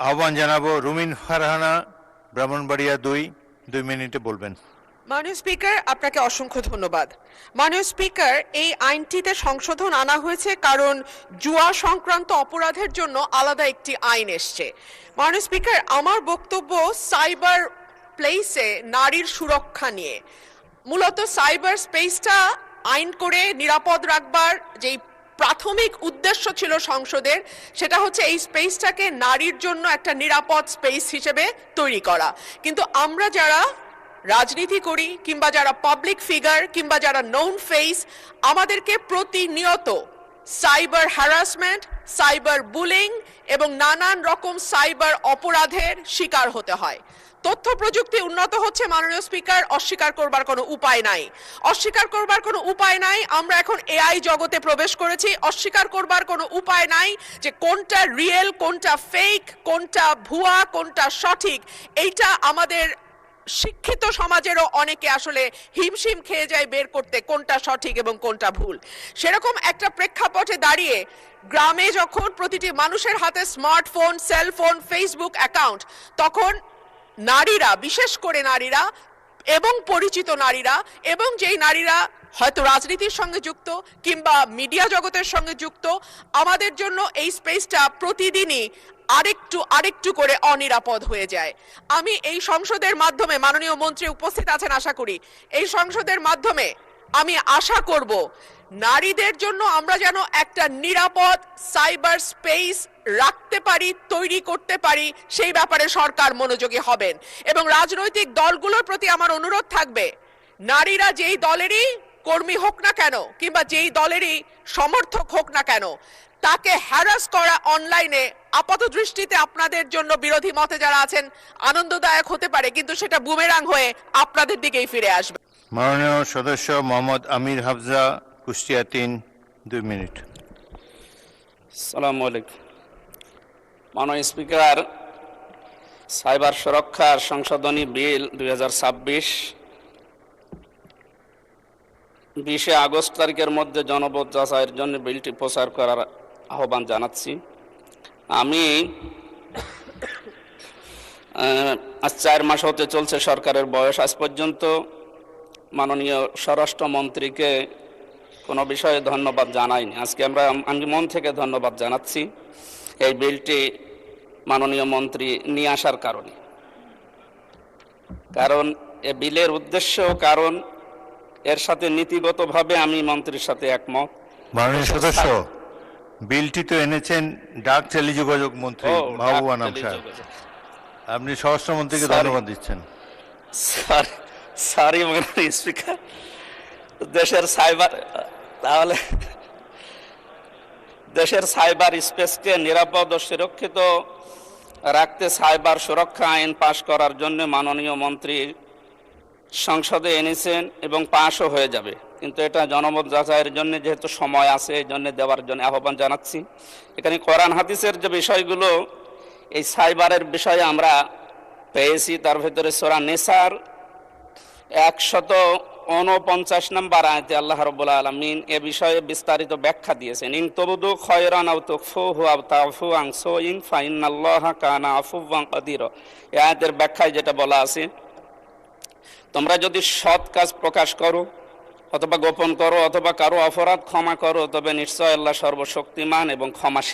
আহ্বান জানাবো রুমিন ফারহানা, ব্রাহ্মণবাড়িয়া 2 মিনিটে বলবেন। মাননীয় স্পিকার, আপনাকে অসংখ্য ধন্যবাদ। মাননীয় স্পিকার, এই আইনটিতে সংশোধন আনা হয়েছে কারণ জুয়া সংক্রান্ত অপরাধের জন্য আলাদা একটি আইন এসছে। মাননীয় স্পিকার, আমার বক্তব্য সাইবার প্লেসে নারীর সুরক্ষা নিয়ে। মূলত সাইবার স্পেসটা আইন করে নিরাপদ রাখবার যেই প্রাথমিক উদ্দেশ্য ছিল সংসদের, সেটা হচ্ছে এই স্পেসটাকে নারীর জন্য একটা নিরাপদ স্পেস হিসেবে তৈরি করা। কিন্তু আমরা যারা রাজনীতি করি কিংবা যারা পাবলিক ফিগার কিংবা যারা নোন ফেস, আমাদেরকে প্রতিনিয়ত সাইবার হ্যারাসমেন্ট, সাইবার বুলিং এবং নানান রকম সাইবার অপরাধের শিকার হতে হয়। তথ্য প্রযুক্তি উন্নত হচ্ছে মাননীয় স্পিকার, অস্বীকার করবার কোনো উপায় নাই। অস্বীকার করবার কোনো উপায় নাই। আমরা এখন এআই জগতে প্রবেশ করেছি। অস্বীকার করবার কোনো উপায় নাই যে কোনটা রিয়েল, কোনটা ফেক, কোনটা ভুয়া, কোনটা সঠিক। এইটা আমাদের শিক্ষিত সমাজেরও অনেকে আসলে হিমশিম খেয়ে যায় বের করতে কোনটা সঠিক এবং কোনটা ভুল। সেরকম একটা প্রেক্ষাপটে দাঁড়িয়ে গ্রামে যখন প্রতিটি মানুষের হাতে স্মার্টফোন, সেলফোন, ফেসবুক অ্যাকাউন্ট, তখন নারীরা, বিশেষ করে নারীরা এবং পরিচিত নারীরা এবং যেই নারীরা হয়তো রাজনীতির সঙ্গে যুক্ত কিংবা মিডিয়া জগতের সঙ্গে যুক্ত, আমাদের জন্য এই স্পেসটা প্রতিদিনই আরেকটু করে অনিরাপদ হয়ে যায়। আমি এই সংসদের মাধ্যমে, মাননীয় মন্ত্রী উপস্থিত আছেন আশা করি, এই সংসদের মাধ্যমে আমি আশা করব নারীদের জন্য আমরা যেন একটা নিরাপদ সাইবার স্পেস রাখতে পারি, তৈরি করতে পারি, সেই ব্যাপারে সরকার মনোযোগী হবেন। এবং রাজনৈতিক দলগুলোর প্রতি আমার অনুরোধ থাকবে, নারীরা যেই দলেরই কর্মী হোক না কেন কিংবা যেই দলেরই সমর্থক হোক না কেন, তাকে হ্যারাস করা অনলাইনে আপাত দৃষ্টিতে আপনাদের জন্য বিরোধী মতে যারা আছেন আনন্দদায়ক হতে পারে, কিন্তু সেটা বুমেরাং হয়ে আপনাদের দিকেই ফিরে আসবে। মাননীয় সদস্য মোহাম্মদ আমির হাফজা, কুষ্টিয়া 2 মিনিট। আসসালামু আলাইকুম। মাননীয় স্পিকার, সাইবার সুরক্ষার সংশোধনী বিল 2026 20 আগস্ট তারিখের মধ্যে জনমত যাচাইয়ের জন্য বিলটি প্রচার করার আহ্বান জানাচ্ছি। আমি আজ 4 মাস হতে চলছে সরকারের বয়স, আজ পর্যন্ত মাননীয় স্বরাষ্ট্রমন্ত্রীকে কোনো বিষয়ে ধন্যবাদ জানাইনি। আজকে আমি মন থেকে ধন্যবাদ জানাচ্ছি এই বিলটি মাননীয় মন্ত্রী নিয়ে আসার কারণে। কারণ এ বিলের উদ্দেশ্য, কারণ এর সাথে নীতিগতভাবে আমি মন্ত্রীর সাথে একমত। মাননীয় সদস্য, বিলটি তো এনেছেন ডাক টেলিযোগাযোগ মন্ত্রী মাহবুব আনাম সাহেব, আপনি স্বরাষ্ট্রমন্ত্রীকে ধন্যবাদ দিচ্ছেন। সরি মাননীয় স্পিকার, দেশের সাইবার স্পেসকে নিরাপদ ও সুরক্ষিত রাখতে সাইবার সুরক্ষা আইন পাশ করার জন্য মাননীয় মন্ত্রী সংসদে এনেছেন এবং পাশও হয়ে যাবে, কিন্তু এটা জনমত যাচাইয়ের জন্য যেহেতু সময় আছে, এই জন্য দেওয়ার জন্য আহ্বান জানাচ্ছি। এখানে কোরআন হাদিসের যে বিষয়গুলো এই সাইবারের বিষয়ে আমরা পেয়েছি, তার ভিতরে সূরা নিসার 149 নম্বর আয়াতে আল্লাহ রাব্বুল আলামিন এ বিষয়ে বিস্তারিত ব্যাখ্যা দিয়েছেন। ইন তুবদু খায়রান আও তুখফুহু আও তাফু আন সুইন ফাইনাল্লাহা কানা আফুওয়ান কাদিরা। এই আয়াতের ব্যাখ্যায় যেটা বলা আছে, তোমরা যদি সৎ কাজ প্রকাশ করো অথবা গোপন করো অথবা কারো অপরাধ ক্ষমা করো, তবে নিশ্চয় আল্লাহ সর্বশক্তিমান এবং ক্ষমাশীল।